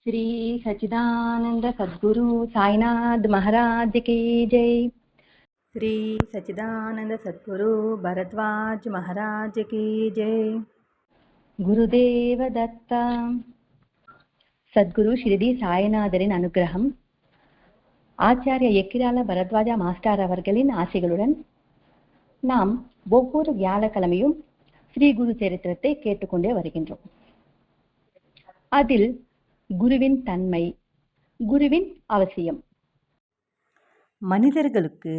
श्री सच्चिदानंद सद्गुरु साईनाथ महाराज की जय। श्री सच्चिदानंद सद्गुरु भरद्वाज महाराज की जय। குருதேவ தத்தா. சத்குரு ஸ்ரீதி சாய்நாதரின் அனுகிரகம், ஆச்சாரிய எக்கிரால பரத்வாஜா மாஸ்டர் அவர்களின் ஆசைகளுடன் நாம் ஒவ்வொரு வியாழக்கிழமையும் ஸ்ரீ குரு சரித்திரத்தை கேட்டுக்கொண்டே வருகின்றோம். அதில் குருவின் தன்மை, குருவின் அவசியம், மனிதர்களுக்கு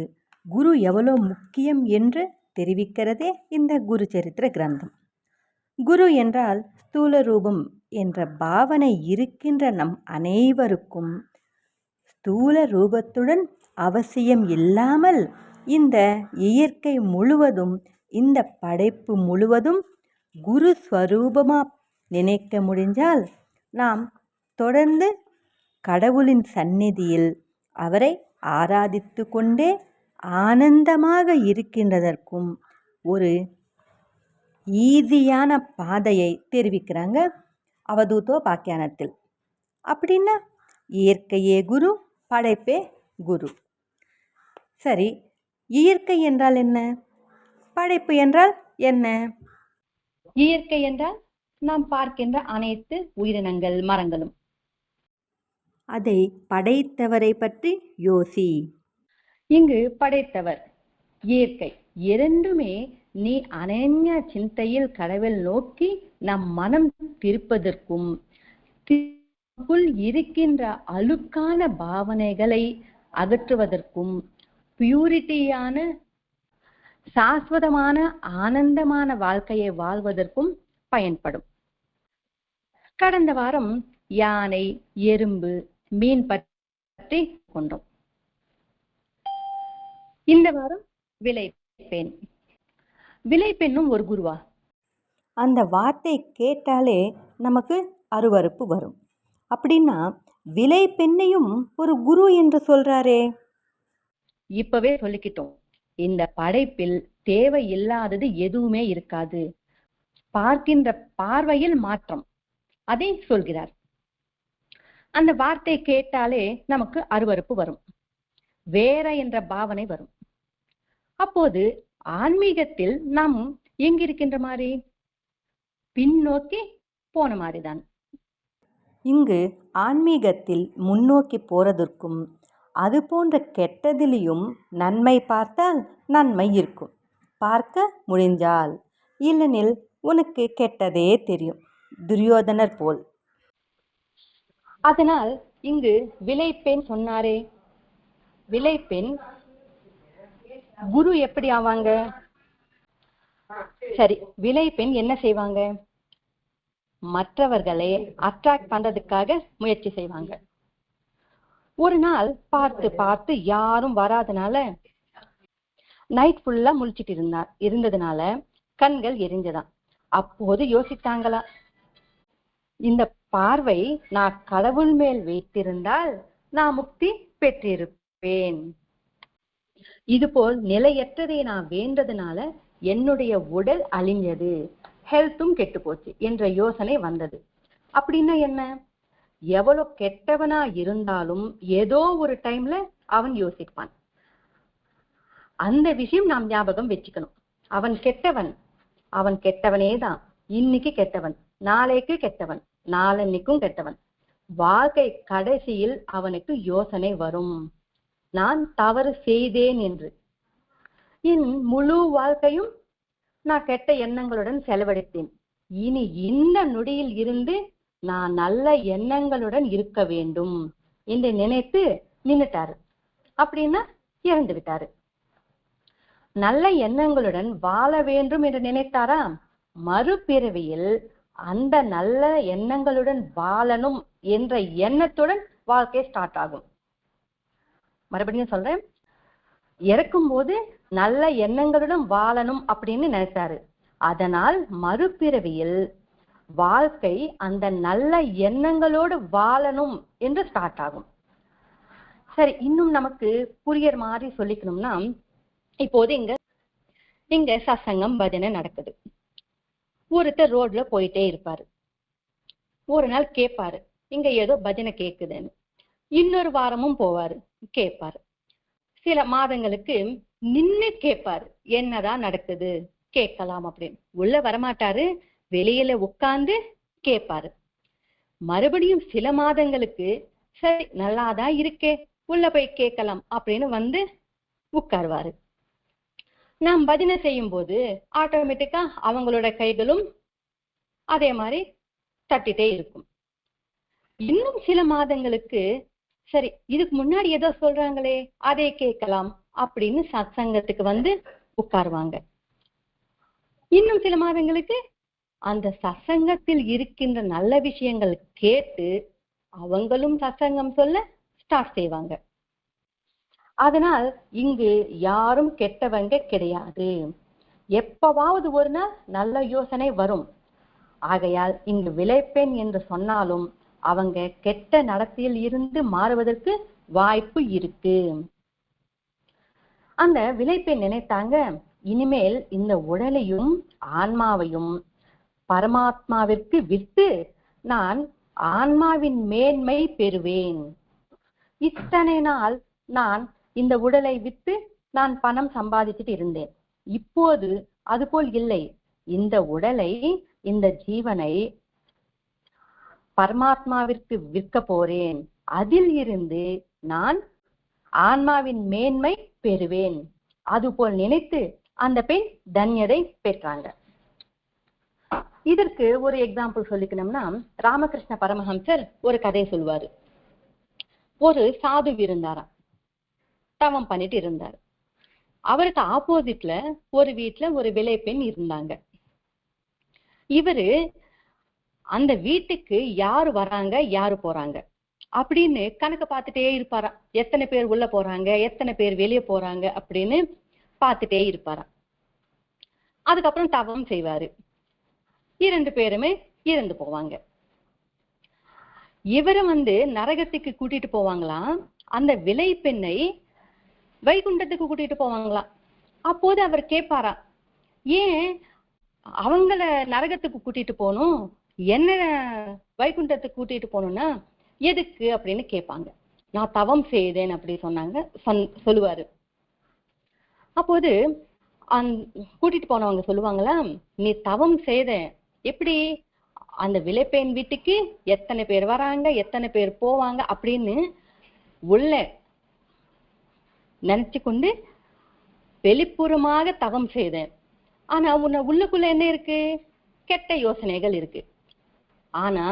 குரு எவ்வளோ முக்கியம் என்று தெரிவிக்கிறதே இந்த குரு சரித்திர கிரந்தம். குரு என்றால் ஸ்தூல ரூபம் என்ற பாவனை இருக்கின்ற நம் அனைவருக்கும் ஸ்தூல ரூபத்துடன் அவசியம் இல்லாமல் இந்த இயற்கை முழுவதும், இந்த படைப்பு முழுவதும் குரு ஸ்வரூபமாக நினைக்க முடிஞ்சால் நாம் தொடர்ந்து கடவுளின் சந்நிதியில் அவரை ஆராதித்து கொண்டே ஆனந்தமாக இருக்கின்றதற்கும் ஒரு ஈஸியான பாதையை தெரிவிக்கிறாங்க அவதூதோ பாக்கியானத்தில். அப்படின்னா இயற்கையே குரு, படைப்பே குரு. சரி, இயற்கை என்றால் என்ன? படைப்பு என்றால் என்ன? இயற்கை என்றால் நாம் பார்க்கின்ற அனைத்து உயிரினங்கள், மரங்களும். அதை படைத்தவரை பற்றி யோசி. இங்கு படைத்தவர், இயற்கை இரண்டுமே நீ அனன்ய சிந்தையில் கடவுள் நோக்கி நம் மனம் திருப்பதற்கும், இருக்கின்ற அழுக்கான பாவனைகளை அகற்றுவதற்கும், பியூரிட்டியான சாஸ்வதமான ஆனந்தமான வாழ்க்கையை வாழ்வதற்கும் பயன்படும். கடந்த வாரம் யானை, எறும்பு, மீன் பற்றி கொண்டோம். இந்த வாரம் விளைப்பெண். விளைப்பெண்ணும் ஒரு குருவா? அந்த வார்த்தை கேட்டாலே நமக்கு அருவருப்பு வரும். அப்படின்னா விளைப்பெண்ணையும் ஒரு குரு என்று சொல்றாரே. இப்பவே சொல்லிக்கிட்டோம், இந்த படைப்பில் தேவையில்லாதது எதுவுமே இருக்காது. பார்க்கின்ற பார்வையில் மாற்றம், அதை சொல்கிறார். அந்த வார்த்தை கேட்டாலே நமக்கு அருவருப்பு வரும், வேற என்ற பாவனை வரும். அப்போது ஆன்மீகத்தில் நாம் எங்கிருக்கின்ற மாதிரி? பின்னோக்கி போன மாதிரிதான். இங்கு ஆன்மீகத்தில் முன்னோக்கி போறதற்கும், அது போன்ற கெட்டதிலையும் நன்மை பார்த்தால் நன்மை இருக்கும். பார்க்க முடிஞ்சால், இல்லெனில் உனக்கு கெட்டதே தெரியும், துரியோதனர் போல். அதனால் இங்கு விளைப்பெண் சொன்னாரே, விளைப்பெண் குரு எப்படி ஆவாங்க? சரி, விளைப்பெண் என்ன செய்வாங்க? மற்றவர்களை அட்ராக்ட் பண்றதுக்காக முயற்சி செய்வாங்க. ஒரு நாள் பார்த்து பார்த்து யாரும் வராதனால நைட் ஃபுல்லா முழிச்சிட்டு இருந்ததுனால கண்கள் எரிஞ்சதான். அப்போது யோசித்தாங்களா, இந்த பார்வை நான் கடவுள் மேல் வைத்திருந்தால் நான் முக்தி பெற்றிருப்பேன். இதுபோல் நிலையற்றதை நான் வேண்டதுனால என்னுடைய உடல் அழிஞ்சது, ஹெல்த்தும் கெட்டு போச்சு என்ற யோசனை வந்தது. அப்படின்னா என்ன? எவ்வளவு கெட்டவனா இருந்தாலும் ஏதோ ஒரு டைம்ல அவன் யோசிப்பான். அந்த விஷயம் நாம் ஞாபகம் வச்சுக்கணும். அவன் கெட்டவன், அவன் கெட்டவனே தான். இன்னைக்கு கெட்டவன், நாளைக்கு கெட்டவன், நாளன்னைக்கும் கெட்டவன். வாழ்க்கை கடைசியில் அவனுக்கு யோசனை வரும், நான் தவறு செய்தேன் என்று. என் முழு வாழ்க்கையும் நான் கெட்ட எண்ணங்களுடன் செலவழித்தேன். இனி இந்த நொடியில் இருந்து நான் நல்ல எண்ணங்களுடன் இருக்க வேண்டும் என்று நினைத்து நின்னுட்டாரு. அப்படின்னா இறந்து விட்டாரு. நல்ல எண்ணங்களுடன் வாழ வேண்டும் என்று நினைத்தாரா, மறுபிறவியில் அந்த நல்ல எண்ணங்களுடன் வாழணும் என்ற எண்ணத்துடன் வாழ்க்கை ஸ்டார்ட் ஆகும். மறுபடியும் சொல்றேன், இறக்கும் போது நல்ல எண்ணங்களுடன் வாழணும் அப்படின்னு நினைச்சாரு. அதனால் மறுபிறவியில் வாழ்க்கை அந்த நல்ல எண்ணங்களோடு வாழணும் என்று ஸ்டார்ட் ஆகும். சரி, இன்னும் நமக்கு புரியற மாதிரி சொல்லிக்கணும்னா, இப்போது இங்க சத்சங்கம் பஜனை நடக்குது. ஒருத்தர் ரோட்ல போயிட்டே இருப்பாரு. ஒரு நாள் கேட்பாரு, இங்க ஏதோ பஜனை கேக்குதுன்னு. இன்னொரு வாரமும் போவாரு, கேட்பாரு. சில மாதங்களுக்கு நின்னு கேட்பாரு, என்னதான் நடக்குது கேட்கலாம் அப்படின்னு. உள்ள வரமாட்டாரு, வெளியில உட்கார்ந்து கேட்பாரு. மறுபடியும் சில மாதங்களுக்கு சரி நல்லாதான் இருக்கே, உள்ள போய் கேட்கலாம் அப்படின்னு வந்து உட்காருவாரு. நாம் பஜனை செய்யும் போது ஆட்டோமேட்டிக்கா அவங்களோட கைகளும் அதே மாதிரி தட்டிட்டே இருக்கும். இன்னும் சில மாதங்களுக்கு சரி இதுக்கு முன்னாடி ஏதோ சொல்றாங்களே அதை கேட்கலாம் அப்படின்னு சத்சங்கத்துக்கு வந்து உட்காருவாங்க. இன்னும் சில மாதங்களுக்கு அந்த சத்சங்கத்தில் இருக்கின்ற நல்ல விஷயங்கள் கேட்டு அவங்களும் சத்சங்கம் சொல்ல ஸ்டார்ட் செய்வாங்க. அதனால் இங்கு யாரும் கெட்டவங்க கிடையாது. எப்பவாவது ஒரு நாள் நல்ல யோசனை வரும். ஆகையால் இங்கு விளைப்பெண் என்று சொன்னாலும் அவங்க கெட்ட நடத்தையில் இருந்து மாறுவதற்கு வாய்ப்பு இருக்கு. அந்த விளைப்பெண் நினைத்தாங்க, இனிமேல் இந்த உடலையும் ஆன்மாவையும் பரமாத்மாவிற்கு விட்டு நான் ஆன்மாவின் மேன்மை பெறுவேன். இத்தனை நாள் நான் இந்த உடலை விட்டு நான் பணம் சம்பாதிச்சுட்டு இருந்தேன். இப்போது அதுபோல் இல்லை. இந்த உடலை, இந்த ஜீவனை பரமாத்மாவிற்கு விற்க போறேன். அதில் இருந்து நான் ஆன்மாவின் மேன்மை பெறுவேன். அதுபோல் நினைத்து அந்த பெண் தன்யதை பெற்றாங்க. இதற்கு ஒரு எக்ஸாம்பிள் சொல்லிக்கணும்னா, ராமகிருஷ்ண பரமஹம்சர் ஒரு கதை சொல்வாரு. ஒரு சாது இருந்தாராம், தவம் பண்ணிட்டு இருந்தார். அவருக்கு ஆப்போசிட்ல ஒரு வீட்டுல ஒரு விளைப்பெண் இருந்தாங்க. இவரு அந்த வீட்டுக்கு யாரு வராங்க யாரு போறாங்க அப்படின்னு கணக்கு பார்த்துட்டே இருப்பாராம். எத்தனை பேர் உள்ள போறாங்க, எத்தனை பேர் வெளியே போறாங்க அப்படின்னு பார்த்துட்டே இருப்பாராம். அதுக்கப்புறம் தவம் செய்வாரு. 2 பேருமே இறந்து போவாங்க. இவரை வந்து நரகத்துக்கு கூட்டிட்டு போவாங்களாம், அந்த விலை பெண்ணை வைகுண்டத்துக்கு கூட்டிட்டு போவாங்களாம். அப்போது அவர் கேட்பாராம், ஏன் அவங்கள நரகத்துக்கு கூட்டிட்டு போகணும், என்ன வைகுண்டத்துக்கு கூட்டிட்டு போகணும்னா எதுக்கு அப்படின்னு கேட்பாங்க. நான் தவம் செய்தேன் அப்படி சொன்னாங்க சொல்லுவாரு. அப்போது கூட்டிட்டு போனவங்க சொல்லுவாங்களா, நீ தவம் செய்த, எப்படி அந்த விளைப்பெண் வீட்டுக்கு எத்தனை பேர் வராங்க எத்தனை பேர் போவாங்க அப்படின்னு உள்ள நினைச்சு கொண்டு வெளிப்புறமாக தவம் செய்தேன். ஆனா உன்னை உள்ளுக்குள்ள என்ன இருக்கு, கெட்ட யோசனைகள் இருக்கு. ஆனா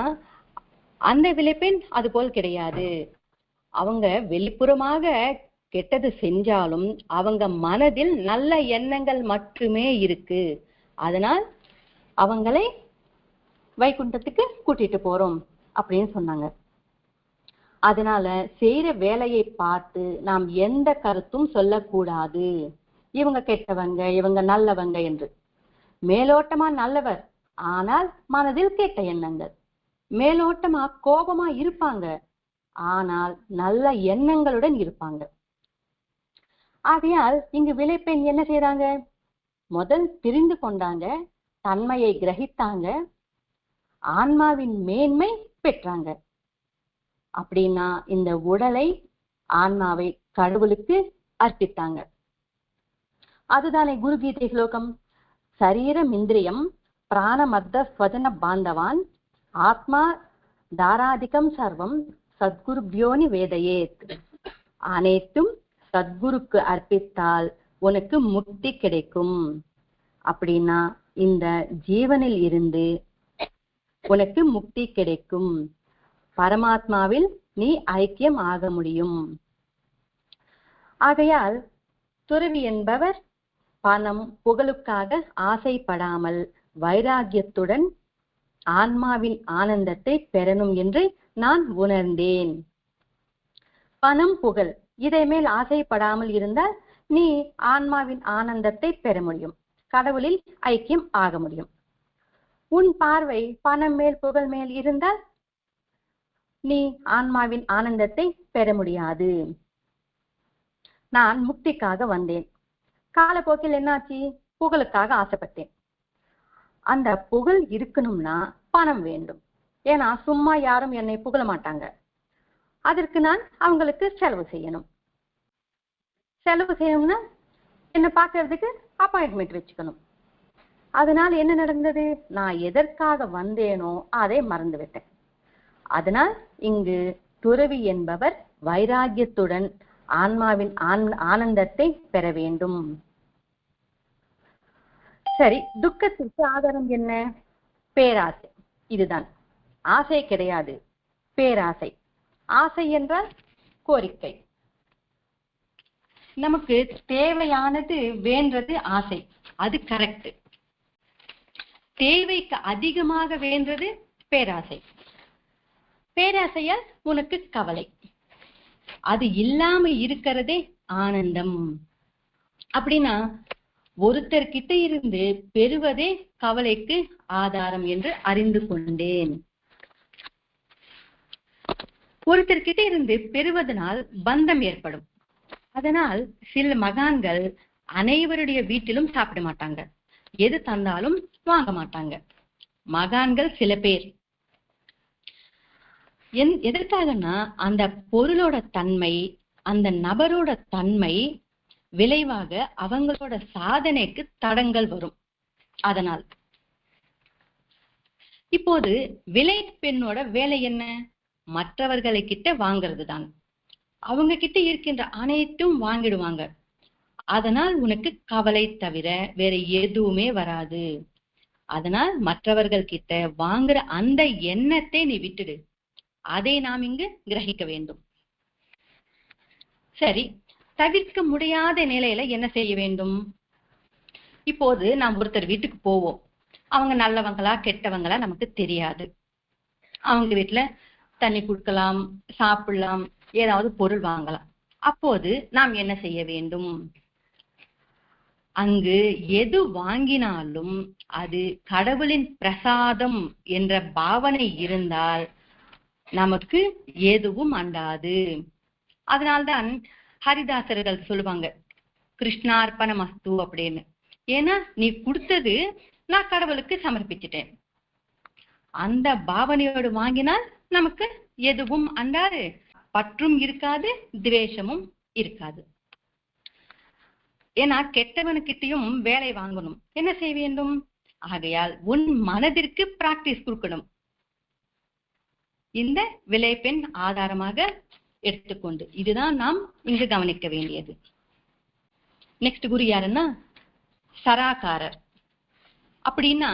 அந்த விளைப்பெண் அது போல் கிடையாது. அவங்க வெளிப்புறமாக கெட்டது செஞ்சாலும் அவங்க மனதில் நல்ல எண்ணங்கள் மட்டுமே இருக்கு. அதனால் அவங்களை வைகுண்டத்துக்கு கூட்டிட்டு போறோம் அப்படின்னு சொன்னாங்க. அதனால செய்யற வேலையை பார்த்து நாம் எந்த கருத்தும் சொல்லக்கூடாது, இவங்க கெட்டவங்க இவங்க நல்லவங்க என்று. மேலோட்டமா நல்லவர், ஆனால் மனதில் கெட்ட எண்ணங்கள். மேலோட்டமா கோபமா இருப்பாங்க, ஆனால் நல்ல எண்ணங்களுடன் இருப்பாங்க. ஆகையால் இங்கு விளைப்பெண் என்ன செய்யறாங்க, முதல் தெரிந்து கொண்டாங்க, தன்மையை கிரகித்தாங்க, ஆன்மாவின் மேன்மை பெற்றாங்க. அப்படின்னா இந்த உடலை ஆன்மாவை கடவுளுக்கு அர்ப்பித்தாங்க. அதுதானே குரு கீதை ஸ்லோகம், சரீரம் இந்திரியம் பிராணமர்த்த ஸ்வஜன பாந்தவான் ஆத்மா தாராதிகம் சர்வம் சத்குருப்யோனி வேதையேத். அனைத்தும் சத்குருக்கு அர்ப்பித்தால் உனக்கு முக்தி கிடைக்கும். அப்படின்னா இந்த ஜீவனில் இருந்து உனக்கு முக்தி கிடைக்கும், பரமாத்மாவில் நீ ஐக்கியம் ஆக முடியும். ஆகையால் துறவி என்பவர் பணம் புகழுக்காக ஆசைப்படாமல் வைராகியத்துடன் ஆன்மாவின் ஆனந்தத்தை பெறணும் என்று நான் உணர்ந்தேன். பணம் புகழ் இதை மேல் ஆசைப்படாமல் இருந்தால் நீ ஆன்மாவின் ஆனந்தத்தை பெற முடியும், கடவுளில் ஐக்கியம் ஆக முடியும். உன் பார்வை பணம் மேல் புகழ் மேல் இருந்தால் நீ ஆன்மாவின் ஆனந்தத்தை பெற முடியாது. நான் முக்திக்காக வந்தேன், காலப்போக்கில் என்னாச்சு, புகழுக்காக ஆசைப்பட்டேன். அந்த புகழ் இருக்கணும்னா பணம் வேண்டும். ஏன்னா சும்மா யாரும் என்னை புகழ மாட்டாங்க. அதற்கு நான் அவங்களுக்கு செலவு செய்யணும். செலவு செய்யணும்னா என்னை பார்க்கறதுக்கு அப்பாயின்மெண்ட் வச்சுக்கணும். அதனால் என்ன நடந்தது? நான் எதற்காக வந்தேனோ அதை மறந்துவிட்டேன். அதனால் இங்கு துறவி என்பவர் வைராகியத்துடன் ஆன்மாவின் ஆனந்தத்தை பெற வேண்டும். சரி, துக்கத்திற்கு ஆதாரம் என்ன? பேராசை. இதுதான். ஆசை கிடையாது, பேராசை. ஆசை என்றால் கோரிக்கை. நமக்கு தேவையானது வேண்டது ஆசை, அது கரெக்ட். தேவைக்கு அதிகமாக வேண்டது பேராசை. பேராசையால் உனக்கு கவலை. அது இல்லாம இருக்கிறதே ஆனந்தம். அப்படின்னா ஒருத்தர்கிட்ட இருந்து பெறுவதே கவலைக்கு ஆதாரம் என்று அறிந்து கொண்டேன். ஒருத்தர்கிட்ட இருந்து பெறுவதனால் பந்தம் ஏற்படும். அதனால் சில மகான்கள் அனைவருடைய வீட்டிலும் சாப்பிட மாட்டாங்க, எது தந்தாலும் வாங்க மாட்டாங்க. மகான்கள் சில பேர். எதற்காகனா அந்த பொருளோட தன்மை, அந்த நபரோட தன்மை விளைவாக அவங்களோட சாதனைக்கு தடங்கள் வரும். அதனால் இப்போது விலை பெண்ணோட வேலை என்ன? மற்றவர்களை கிட்ட வாங்கிறது தான். அவங்க கிட்ட இருக்கின்ற அனைத்தும் வாங்கிடுவாங்க. அதனால் உனக்கு கவலை தவிர வேற எதுவுமே வராது. அதனால் மற்றவர்கள் கிட்ட வாங்குற அந்த எண்ணத்தை நீ விட்டுடு. அதை நாம் இங்கு கிரகிக்க வேண்டும். சரி, தவிர்க்க முடியாத நிலையில என்ன செய்ய வேண்டும்? இப்போது நாம் ஒருத்தர் வீட்டுக்கு போவோம். அவங்க நல்லவங்களா கெட்டவங்களா நமக்கு தெரியாது. அவங்க வீட்டுல தண்ணி குடுக்கலாம், சாப்பிடலாம், ஏதாவது பொருள் வாங்கலாம். அப்போது நாம் என்ன செய்ய வேண்டும்? அங்கு எது வாங்கினாலும் அது கடவுளின் பிரசாதம் என்ற பாவனை இருந்தால் நமக்கு எதுவும் அண்டாது. அதனால்தான் ஹரிதாசர்கள் சொல்லுவாங்க கிருஷ்ணார்ப்பணமஸ்து அப்படின்னு. ஏன்னா நீ கொடுத்தது நான் கடவுளுக்கு சமர்ப்பிச்சிட்டேன். அந்த பாவனையோடு வாங்கினால் நமக்கு எதுவும் அண்டாது, பற்றும் இருக்காது, துவேஷமும் இருக்காது. ஏன்னா கெட்டவனுக்கிட்டையும் வேலை வாங்கணும், என்ன செய்ய வேண்டும்? ஆகையால் உன் மனதிற்கு பிராக்டிஸ் கொடுக்கணும். இந்த விளைபெண் ஆதாரமாக எடுத்துக்கொண்டு இதுதான் நாம் இங்கு கவனிக்க வேண்டியது. நெக்ஸ்ட் குரு யாருன்னா சராகாரர். அப்படின்னா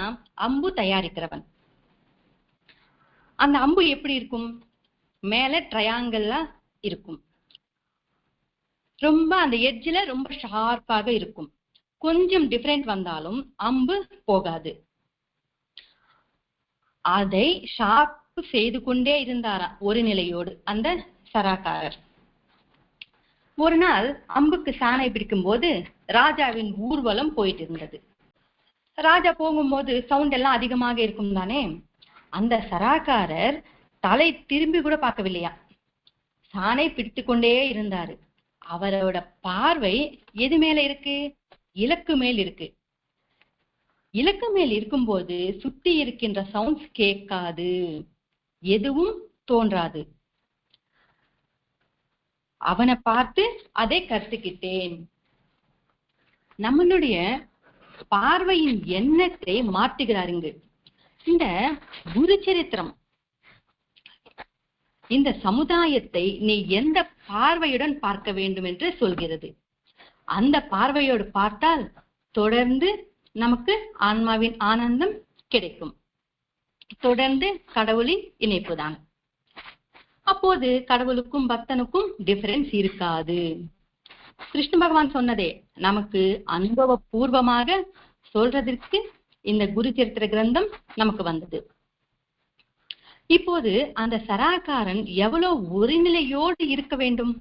அம்பு தயாரிக்கிறவன். அந்த அம்பு எப்படி இருக்கும்? மேல ட்ரையாங்கிளா இருக்கும். ரொம்ப அந்த எட்ஜ்ல ரொம்ப ஷார்ப்பாக இருக்கும். கொஞ்சம் டிஃபரெண்ட் வந்தாலும் அம்பு போகாது. அதை ஷார்ப் செய்து கொண்டே இருந்தாரா ஒரு நிலையோடு அந்த சராகாரர். ஒரு நாள் அம்புக்கு சாணை பிடிக்கும் போது ராஜாவின் ஊர்வலம் போயிட்டு இருந்தது. ராஜா போகும்போது சவுண்ட் எல்லாம் அதிகமாக இருக்கும் தானே. அந்த சராகாரர் தலை திரும்பி கூட பார்க்கவில்லையா, சாணை பிடித்து கொண்டே இருந்தாரு. அவரோட பார்வை எது மேல இருக்கு? இலக்கு மேல் இருக்கு. இலக்கு மேல் இருக்கும்போது சுத்தி இருக்கின்ற சவுண்ட்ஸ் கேட்காது, எதுவும் தோன்றாது. அவனை பார்த்து அதை கற்றுக்கிட்டேன். நம்மளுடைய பார்வையின் எண்ணத்தை மாற்றுகிறாருங்க. இந்த குரு சரித்திரம் இந்த சமுதாயத்தை நீ எந்த பார்வையுடன் பார்க்க வேண்டும் என்று சொல்கிறது. அந்த பார்வையோடு பார்த்தால் தொடர்ந்து நமக்கு ஆன்மாவின் ஆனந்தம் கிடைக்கும். தொடர்ந்து கடவுளின் இணைப்பு தான். அப்போது கடவுளுக்கும் பக்தனுக்கும் டிஃபரன்ஸ் இருக்காது. கிருஷ்ண பகவான் சொன்னதே நமக்கு அனுபவ பூர்வமாக சொல்றதற்கு இந்த குரு சரித்திர கிரந்தம் நமக்கு வந்தது. இப்போது அந்த சராகாரன் எவ்வளவு ஒருநிலையோடு இருக்க வேண்டும்.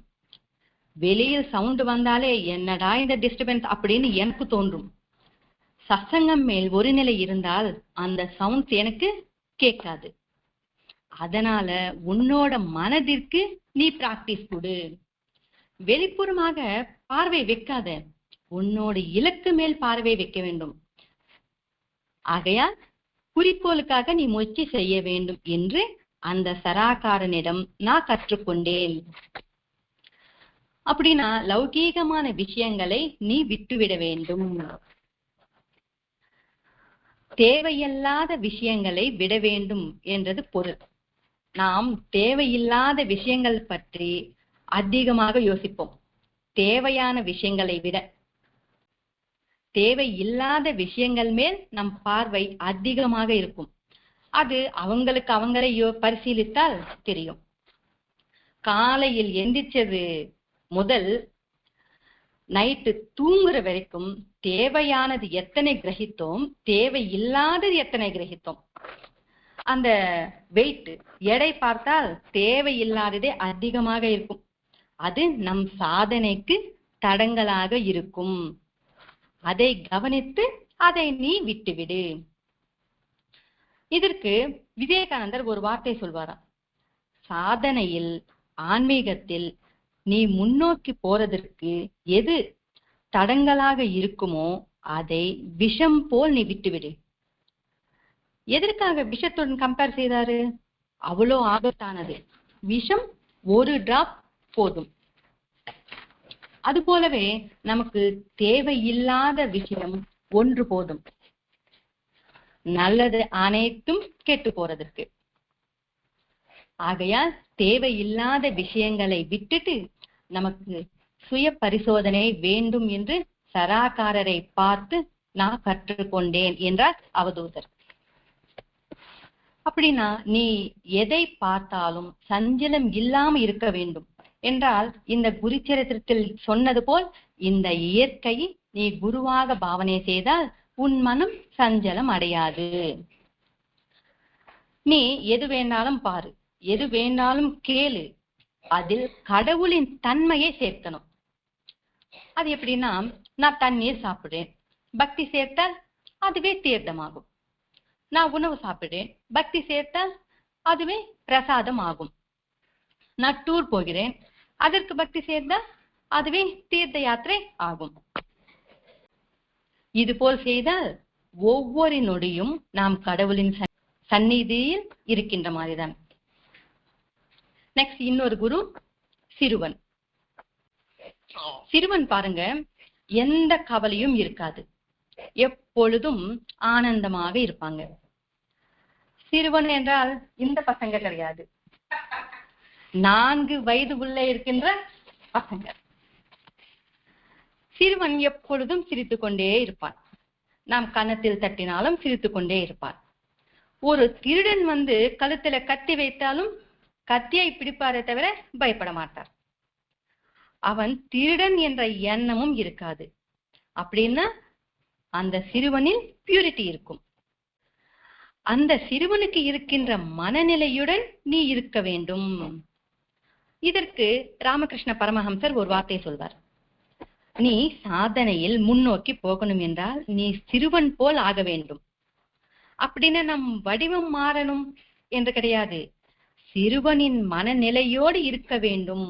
வெளியில் சவுண்ட் வந்தாலே என்னடா இந்த டிஸ்டர்பன்ஸ் அப்படின்னு எனக்கு தோன்றும். சத்சங்கம் மேல் ஒரு நிலை இருந்தால் அந்த சவுண்ட் எனக்கு கேட்காது. அதனால உன்னோட மனதிற்கு நீ பிராக்டிஸ் கொடு. வெளிப்புறமாக பார்வை வைக்காத, உன்னோட இலக்கு மேல் பார்வை வைக்க வேண்டும். ஆகையால் குறிக்கோளுக்காக நீ முயற்சி செய்ய வேண்டும் என்று அந்த சராகாரனிடம் நான் கற்றுக்கொண்டேன். அப்படின்னா லௌகீகமான விஷயங்களை நீ விட்டுவிட வேண்டும். தேவையில்லாத விஷயங்களை விட வேண்டும் என்றது பொருள். நாம் தேவையில்லாத விஷயங்கள் பற்றி அதிகமாக யோசிப்போம். தேவையான விஷயங்களை விட தேவையில்லாத விஷயங்கள் மேல் நம் பார்வை அதிகமாக இருக்கும். அது அவங்களை பரிசீலித்தால் தெரியும். காலையில் எந்திரிச்சது முதல் நைட்டு தூங்குற வரைக்கும் தேவையானது எத்தனை கிரகித்தோம், தேவையில்லாதது எத்தனை கிரகித்தோம். அந்த வெயிட் எடை பார்த்தால் தேவையில்லாததே அதிகமாக இருக்கும். அது நம் சாதனைக்கு தடங்கலாக இருக்கும். அதை கவனித்து அதை நீ விட்டுவிடு. இதற்கு விவேகானந்தர் ஒரு வார்த்தை சொல்வாராம். சாதனையில், ஆன்மீகத்தில் நீ முன்னோக்கி போறதற்கு எது தடங்கலாக இருக்குமோ அதை விஷம் போல் நீ விட்டுவிடு. எதற்காக விஷத்துடன் கம்பேர் செய்தாரு? அவ்வளோ ஆபத்தானது. விஷம் ஒரு டிராப் போதும். அது போலவே நமக்கு தேவையில்லாத விஷயம் ஒன்று போதும், நல்லது அனைத்தும் கெட்டு போறதற்கு. ஆகையால் தேவையில்லாத விஷயங்களை விட்டுட்டு நமக்கு சுய பரிசோதனை வேண்டும் என்று சராகாரரை பார்த்து நான் கற்றுக்கொண்டேன் என்றார் அவதூதர். அப்படின்னா நீ எதை பார்த்தாலும் சஞ்சலம் இல்லாம இருக்க வேண்டும் என்றால் இந்த குருச்சரித்திரத்தில் சொன்னது போல் இந்த இயற்கையை நீ குருவாக பாவனை செய்தால் உன் மனம் சஞ்சலம் அடையாது. நீ எது வேண்டாலும் பாரு, எது வேண்டாலும் கேளு, அதில் கடவுளின் தன்மையை சேர்க்கணும். அது எப்படின்னா, நான் தண்ணீர் சாப்பிடுறேன், பக்தி சேர்த்தால் அதுவே தீர்த்தமாகும். நான் உணவு சாப்பிடுறேன், பக்தி சேர்த்தால் அதுவே பிரசாதம் ஆகும். நான் டூர் போகிறேன், அதற்கு பக்தி சேர்த்தால் அதுவே தீர்த்த யாத்திரை ஆகும். இது போல் செய்தால் ஒவ்வொரு நொடியும் நாம் கடவுளின் சந்நிதியில் இருக்கின்ற மாதிரிதான். நெக்ஸ்ட் இன்னொரு குரு சிறுவன். சிறுவன் பாருங்க, எந்த கவலையும் இருக்காது, எப்பொழுதும் ஆனந்தமாக இருப்பாங்க. சிறுவன் என்றால் இந்த பசங்க கிடையாது, 4 வயது உள்ள இருக்கின்ற பசங்க. சிறுவன் எப்பொழுதும் சிரித்து கொண்டே இருப்பான். நாம் கன்னத்தில் தட்டினாலும் சிரித்து கொண்டே இருப்பான். ஒரு திருடன் வந்து கழுத்துல கத்தி வைத்தாலும் கத்தியை பிடிப்பாரே தவிர பயப்பட மாட்டார். அவன் திருடன் என்ற எண்ணமும் இருக்காது. அப்படின்னா அந்த சிறுவனில் பியூரிட்டி இருக்கும். அந்த சிறுவனுக்கு இருக்கின்ற மனநிலையுடன் நீ இருக்க வேண்டும். இதற்கு ராமகிருஷ்ண பரமஹம்சர் ஒரு வார்த்தை சொல்வார். நீ சாதனையில் முன்னோக்கி போகணும் என்றால் நீ சிறுவன் போல் ஆக வேண்டும். அப்படின்னு நம் வடிவம் மாறணும் என்று கிடையாது, சிறுவனின் மனநிலையோடு இருக்க வேண்டும்.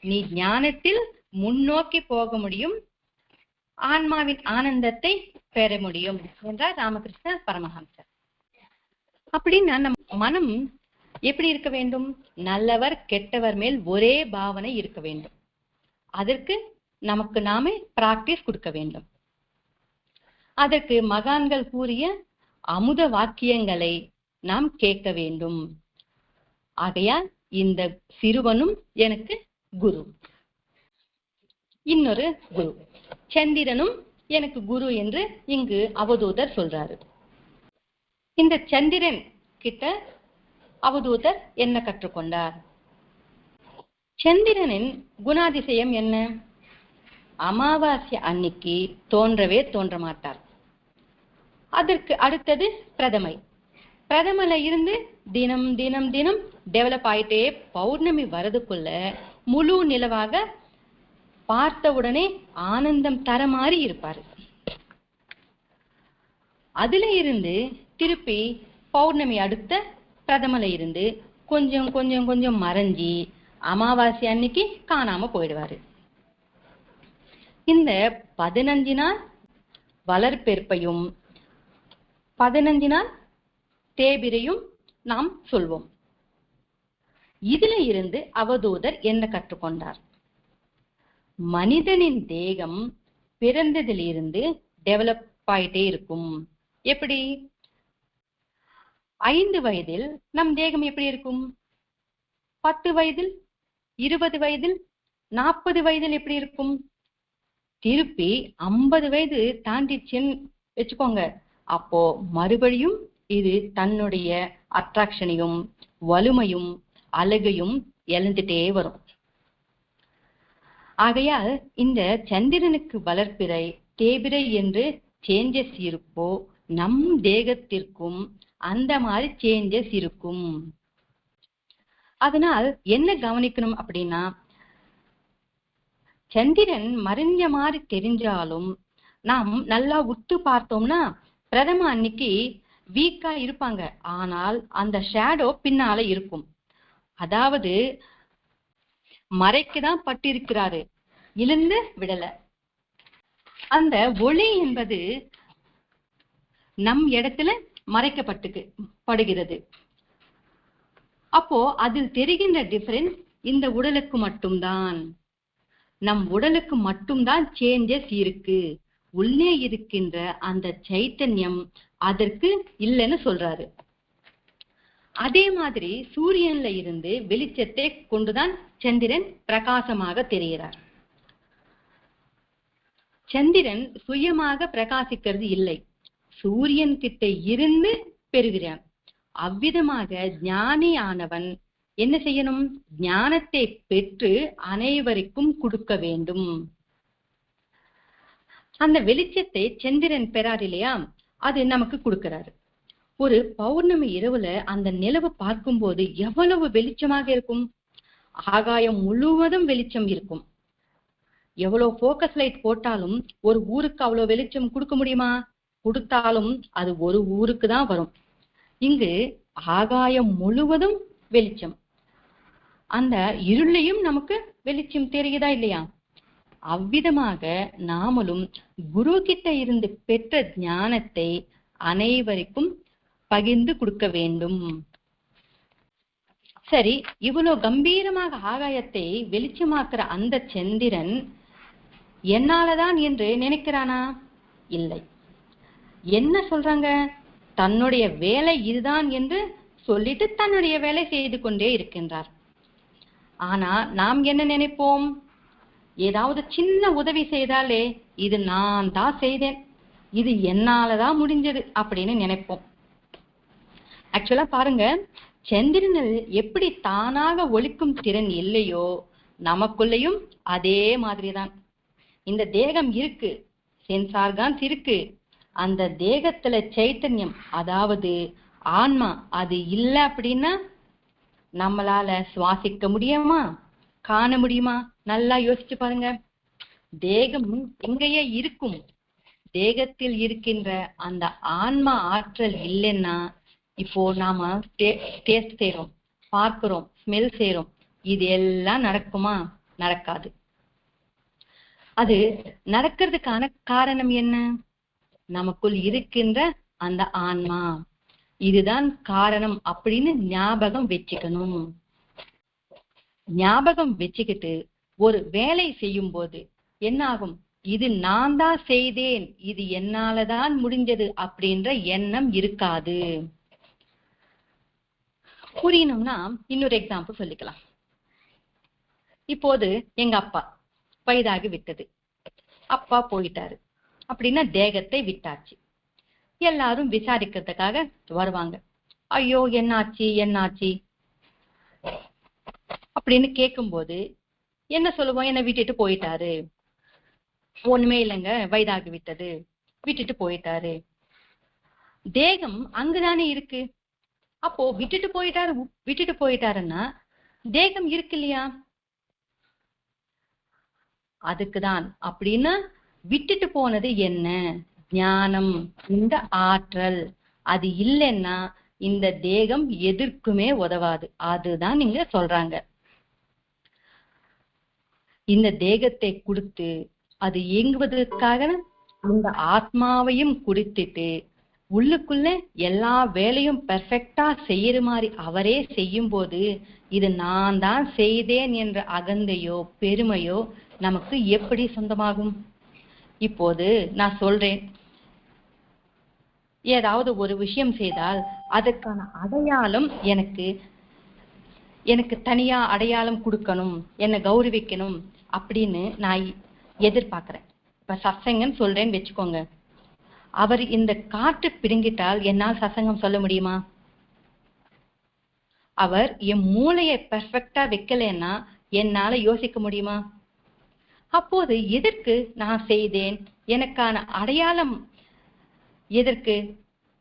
நீ ஞானத்தில் முன்னோக்கி போக முடியும், ஆன்மாவின் ஆனந்தத்தை பெற முடியும் என்றார் ராமகிருஷ்ண பரமஹம்சர். அப்படின்னா நம் மனம் எப்படி இருக்க வேண்டும்? நல்லவர் கெட்டவர் மேல் ஒரே பாவனை இருக்க வேண்டும். அதற்கு நமக்கு நாமே பிராக்டிஸ் கொடுக்க வேண்டும். அதற்கு மகான்கள் கூறிய அமுத வாக்கியங்களை நாம் கேட்க வேண்டும். ஆகையால் இந்த சிறுவனும் எனக்கு குரு. இன்னொரு குரு சந்திரனும் எனக்கு குரு என்று இங்கு அவதூதர் சொல்றாரு. இந்த சந்திரன் கிட்ட அவதூதர் என்ன கற்றுக்கொண்டார்? சந்திரனின் குணாதிசயம் என்ன? அமாவாசை அன்னைக்கு தோன்றவே தோன்ற மாட்டார். அதற்கு அடுத்தது பிரதமை. பிரதமல இருந்து தினம் தினம் தினம் டெவலப் ஆயிட்டே பௌர்ணமி வரதுக்குள்ள முழு நிலவாக பார்த்தவுடனே ஆனந்தம் தர மாதிரி இருப்பாரு. அதுல இருந்து திருப்பி பௌர்ணமி அடுத்த பிரதமல இருந்து கொஞ்சம் கொஞ்சம் கொஞ்சம் மறைஞ்சி அமாவாசை அன்னைக்கு காணாம போயிடுவாரு. இந்த 15 நாள் வளர்ப்பெருப்பையும் 15 நாள் தேபிரையும் நாம் சொல்வோம். இதுல இருந்து அவதூதர் என்ன கற்றுக்கொண்டார்? மனிதனின் தேகம் பிறந்ததிலிருந்து டெவலப் ஆயிட்டே இருக்கும். எப்படி? 5 வயதில் நம் தேகம் எப்படி இருக்கும்? 10 வயதில், 20 வயதில், 40 வயதில் எப்படி இருக்கும்? திருப்பி 50 வயது தாண்டிச்சுன்னு வச்சுக்கோங்க, அப்போ மறுபடியும் இது தன்னுடைய அட்ராக்ஷனையும் வலிமையும் அழகையும் இழந்துட்டே வரும். ஆகையால் இந்த சந்திரனுக்கு வளர்ப்பிறை தேபிரை என்று சேஞ்சஸ் இருப்போ நம் தேகத்திற்கும் அந்த மாதிரி சேஞ்சஸ் இருக்கும். அதனால் என்ன கவனிக்கணும் அப்படின்னா, சந்திரன் மறைஞ்ச மாதிரி தெரிஞ்சாலும் நாம் நல்லா உத்து பார்த்தோம்னா பிரதம அன்னைக்கு வீக்கா இருப்பாங்க, ஆனால் அந்த ஷேடோ பின்னால இருக்கும். அதாவது மறைக்குதான் பட்டிருக்கிறாரு, இழுந்து விடல. அந்த ஒளி என்பது நம் இடத்துல மறைக்கப்பட்டு அப்போ அதில் தெரிகின்ற டிஃபரன்ஸ் இந்த உடலுக்கு மட்டும்தான், நம் உடலுக்கு மட்டும்தான் சேஞ்சஸ் இருக்கு. உள்ளே இருக்கின்ற அந்த சைத்தன்யம் அதற்கு இல்லைன்னு சொல்றாரு. அதே மாதிரி சூரியன்ல இருந்து வெளிச்சத்தை கொண்டுதான் சந்திரன் பிரகாசமாக தெரிகிறார். சந்திரன் சுயமாக பிரகாசிக்கிறது இல்லை, சூரியன் கிட்ட இருந்து பெறுகிறான். அவ்விதமாக ஞானி ஆனவன் என்ன செய்யணும்? ஞானத்தை பெற்று அனைவருக்கும் கொடுக்க வேண்டும். அந்த வெளிச்சத்தை சந்திரன் பெறார் இல்லையா, அது நமக்கு கொடுக்கிறாரு. ஒரு பௌர்ணமி இரவுல அந்த நிலவு பார்க்கும்போது எவ்வளவு வெளிச்சமாக இருக்கும். ஆகாயம் முழுவதும் வெளிச்சம் இருக்கும். எவ்வளவு போக்கஸ் லைட் போட்டாலும் ஒரு ஊருக்கு அவ்வளவு வெளிச்சம் கொடுக்க முடியுமா? கொடுத்தாலும் அது ஒரு ஊருக்கு தான் வரும். இங்கு ஆகாயம் முழுவதும் வெளிச்சம், அந்த இருளையும் நமக்கு வெளிச்சம் தெரியுதா இல்லையா? அவ்விதமாக நாமளும் குரு கிட்ட இருந்து பெற்ற ஞானத்தை அனைவருக்கும் பகிர்ந்து கொடுக்க வேண்டும். சரி, இவ்வளவு கம்பீரமாக ஆகாயத்தை வெளிச்சமாக்குற அந்த சந்திரன் என்னாலதான் என்று நினைக்கிறானா? இல்லை. என்ன சொல்றாங்க? தன்னுடைய வேலை இதுதான் என்று சொல்லிட்டு தன்னுடைய வேலை செய்து கொண்டே இருக்கின்றார். ஆனா நாம் என்ன நினைப்போம்? ஏதாவது சின்ன உதவி செய்தாலே இது நான் தான் செய்தேன், இது என்னாலதான் முடிஞ்சது அப்படின்னு நினைப்போம். ஆக்சுவலா பாருங்க, சந்திரனில் எப்படி தானாக ஒளிக்கும் திறன் இல்லையோ நமக்குள்ளேயும் அதே மாதிரிதான். இந்த தேகம் இருக்கு, சென்ஸ் ஆர்கான்ஸ் இருக்கு, அந்த தேகத்துல சைத்தன்யம் அதாவது ஆன்மா அது இல்லை அப்படின்னா நம்மளால சுவாசிக்க முடியுமா? காண முடியுமா? நல்லா யோசிச்சு பாருங்க. தேகம் எங்கேயே இருக்கும், தேகத்தில் இருக்கின்ற அந்த ஆன்மா ஆற்றல் இல்லைன்னா இப்போ நாம டேஸ்ட் செய்யறோம், பார்க்கிறோம், ஸ்மெல் செய்யறோம், இது எல்லாம் நடக்குமா? நடக்காது. அது நடக்கிறதுக்கான காரணம் என்ன? நமக்குள் இருக்கின்ற அந்த ஆன்மா, இதுதான் காரணம் அப்படின்னு ஞாபகம் வச்சுக்கணும். ஞாபகம் வச்சுக்கிட்டு ஒரு வேலை செய்யும் போது என்ன ஆகும்? இது நான் தான் செய்தேன், இது என்னாலதான் முடிஞ்சது அப்படின்ற எண்ணம் இருக்காது. புரியணும்னா இன்னொரு எக்ஸாம்பிள் சொல்லிக்கலாம். இப்போது எங்க அப்பா வயதாகி விட்டது, அப்பா போயிட்டாரு அப்படின்னா தேகத்தை விட்டாச்சு. எல்லாரும் விசாரிக்கிறதுக்காக வருவாங்க. ஐயோ என்னாச்சு என்னாச்சு அப்படின்னு கேட்கும்போது என்ன சொல்லுவோம்? என்ன விட்டுட்டு போயிட்டாரு, ஒண்ணுமே இல்லைங்க, வயதாகி விட்டது, விட்டுட்டு போயிட்டாரு. தேகம் அங்குதானே இருக்கு. அப்போ விட்டுட்டு போயிட்டாருன்னா தேகம் இருக்கு இல்லையா? அதுக்குதான். அப்படின்னா விட்டுட்டு போனது என்ன? ஞானம், இந்த ஆற்றல். அது இல்லைன்னா இந்த தேகம் எதற்குமே உதவாது. அதுதான் நீங்க சொல்றாங்க. இந்த தேகத்தை கொடுத்து அது இயங்குவதற்காக இந்த ஆத்மாவையும் குடித்துட்டு உள்ளுக்குள்ள எல்லா வேலையும் பெர்ஃபெக்டா செய்யற மாதிரி அவரே செய்யும் போது இது நான் தான் செய்தேன் என்ற அகந்தையோ பெருமையோ நமக்கு எப்படி சொந்தமாகும்? இப்போது நான் சொல்றேன், ஏதாவது ஒரு விஷயம் செய்தால் அதற்கான அடையாளம் எனக்கு தனியா அடையாளம் கொடுக்கணும், என்னை கௌரவிக்கணும் அப்படின்னு நான் எதிர்பார்க்கிறேன். இப்ப சத்சங்கன்னு சொல்றேன்னு வச்சுக்கோங்க, அவர் இந்த காற்று பிடுங்கிட்டால் என்னால் சத்சங்கம் சொல்ல முடியுமா? அவர் என் மூளையை பெர்ஃபெக்டா வைக்கலன்னா என்னால யோசிக்க முடியுமா? அப்போது எதற்கு நான் செய்தேன், எனக்கான அடையாளம் எதற்கு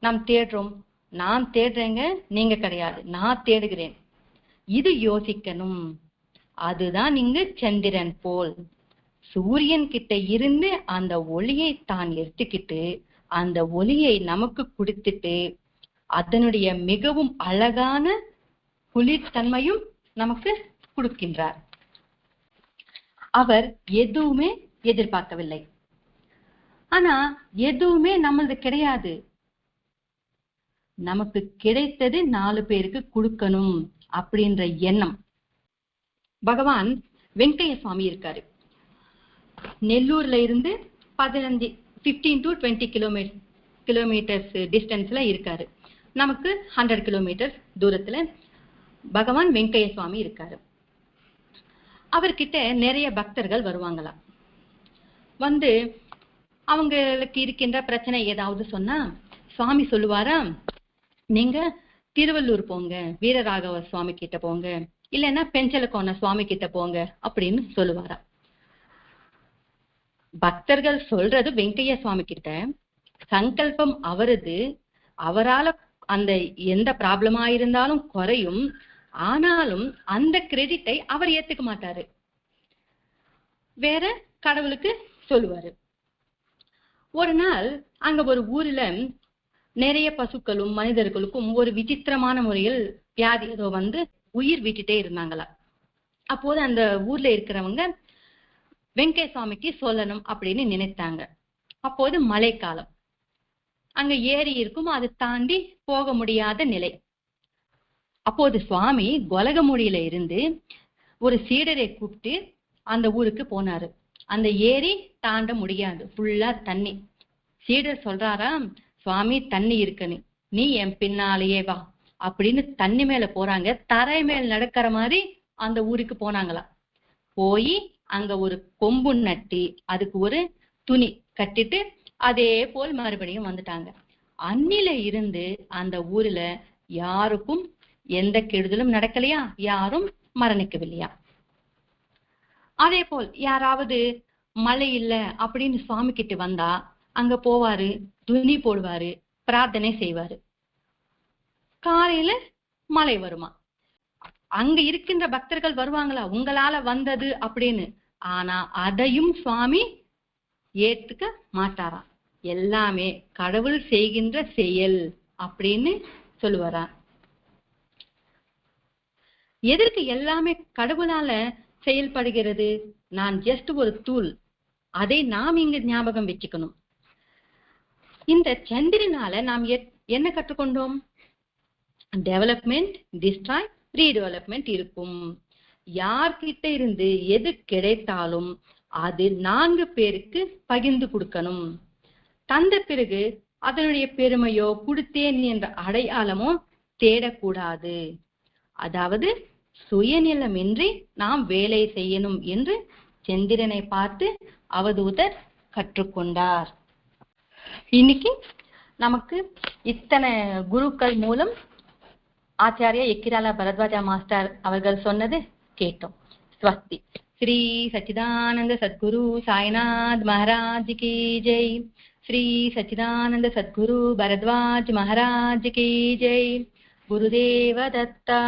நாம் தேடுறோம்? நான் தேடுறேங்க, நீங்க கிடையாது, நான் தேடுகிறேன். இது யோசிக்கணும். அதுதான் இங்கு சந்திரன் போல் சூரியன் கிட்ட இருந்து அந்த ஒளியை தான் எடுத்துக்கிட்டு அந்த ஒளியை நமக்கு கொடுத்துட்டு அதனுடைய மிகவும் அழகான குளிர்தன்மையும் நமக்கு கொடுக்கின்றார். அவர் எதுவுமே எதிர்பார்க்கவில்லை. ஆனா எதுவுமே நம்மளது கிடையாது. நமக்கு கிடைத்தது 4 பேருக்கு கொடுக்கணும் அப்படின்ற எண்ணம். பகவான் வெங்கைய சுவாமி இருக்காரு. நெல்லூர்ல இருந்து 15 to 20 கிலோமீட்டர்ஸ் டிஸ்டன்ஸ்ல இருக்காரு. நமக்கு 100 கிலோமீட்டர் தூரத்துல பகவான் வெங்கைய சுவாமி இருக்காரு. அவர்கிட்ட நிறைய பக்தர்கள் வருவாங்களாம். வந்து அவங்களுக்கு இருக்கின்ற பிரச்சனை ஏதாவது சொன்னா சுவாமி சொல்லுவாரா, நீங்க திருவள்ளூர் போங்க, வீரராகவ சுவாமி கிட்ட போங்க, இல்லைன்னா பெஞ்சலக்கோண சுவாமி கிட்ட போங்க அப்படின்னு சொல்லுவாரா. பக்தர்கள் சொல்றது வெங்கைய சுவாமி கிட்ட, சங்கல்பம் அவரது, அவரால அந்த எந்த ப்ராப்ளமா இருந்தாலும் குறையும். ஆனாலும் அந்த கிரெடிட்டை அவர் ஏத்துக்க மாட்டாரு, வேற கடவுளுக்கு சொல்லுவாரு. ஒரு நாள் அங்க ஒரு ஊர்ல நிறைய பசுக்களும் மனிதர்களுக்கும் ஒரு விசித்திரமான முறையில் வியாதி ஏதோ வந்து உயிர் விட்டுட்டே இருந்தாங்களா. அப்போது அந்த ஊர்ல இருக்கிறவங்க வெங்கைய சுவாமிக்கு சொல்லணும் அப்படின்னு நினைத்தாங்க. அப்போது மழைக்காலம், அங்க ஏரி இருக்கும், அதை தாண்டி போக முடியாத நிலை. அப்போது சுவாமி கொலகமுடியில இருந்து ஒரு சீடரை கூப்பிட்டு அந்த ஊருக்கு போனாரு. அந்த ஏரி தாண்ட முடியாது, ஃபுல்லா தண்ணி. சீடர் சொல்றாராம், சுவாமி தண்ணி இருக்குன்னு, நீ என் பின்னாலேயே வா அப்படின்னு தண்ணி மேல போறாங்க. தரை மேல் நடக்கிற மாதிரி அந்த ஊருக்கு போனாங்களாம். போய் அங்க ஒரு கொம்பு நட்டி அதுக்கு ஒரு துணி கட்டிட்டு அதே போல் மறுபடியும் வந்துட்டாங்க. அன்னில இருந்து அந்த ஊர்ல யாருக்கும் எந்த கெடுதலும் நடக்கலையா, யாரும் மரணிக்கவில்லையா. அதே போல் யாராவது மழை இல்லை அப்படின்னு சுவாமி கிட்ட வந்தா அங்க போவாரு, துணி போடுவாரு, பிரார்த்தனை செய்வாரு. காலையில மழை வருமா, அங்க இருக்கின்ற பக்தர்கள் வருவாங்களா, உங்களால வந்தது அப்படின்னு. ஆனா அதையும் சுவாமி ஏத்துக்க மாட்டாராம். எல்லாமே கடவுள் செய்கின்ற செயல் அப்படின்னு சொல்லுவாரா. எதற்கு எல்லாமே கடவுளால செயல்படுகிறது? நான் ஜஸ்ட் ஒரு டூல், அதை நாம் இங்க ஞாபகம் வச்சுக்கணும். இந்த சந்திரனால நாம் என்ன கற்றுக்கொண்டோம்? டெவலப்மெண்ட், டிஸ்ட்ராய், ரீடெவலப்மெண்ட் இருக்கும். யார்கிட்ட இருந்து எது கிடைத்தாலும் அது 4 பேருக்கு பகிர்ந்து கொடுக்கணும். தந்த பிறகு அதனுடைய பெருமையோ கொடுத்தேன் என்ற அடையாளமோ தேடக்கூடாது. அதாவது சுயநிலமின்றி நாம் வேலை செய்யணும் என்று சந்திரனை பார்த்து அவதூதர் கற்றுக்கொண்டார். இன்னைக்கு நமக்கு இத்தனை குருக்கள் மூலம் ஆச்சாரியா எக்கிராலா பரத்வாஜா மாஸ்டர் அவர்கள் சொன்னது கேட்டோம். ஸ்வஸ்தி. ஸ்ரீ சச்சிதானந்த சத்குரு சாய்நாத் மகாராஜ் கி ஜெய். ஸ்ரீ சச்சிதானந்த சத்குரு பரத்வாஜ் மகாராஜ் கி ஜெய். குருதேவ தத்தா.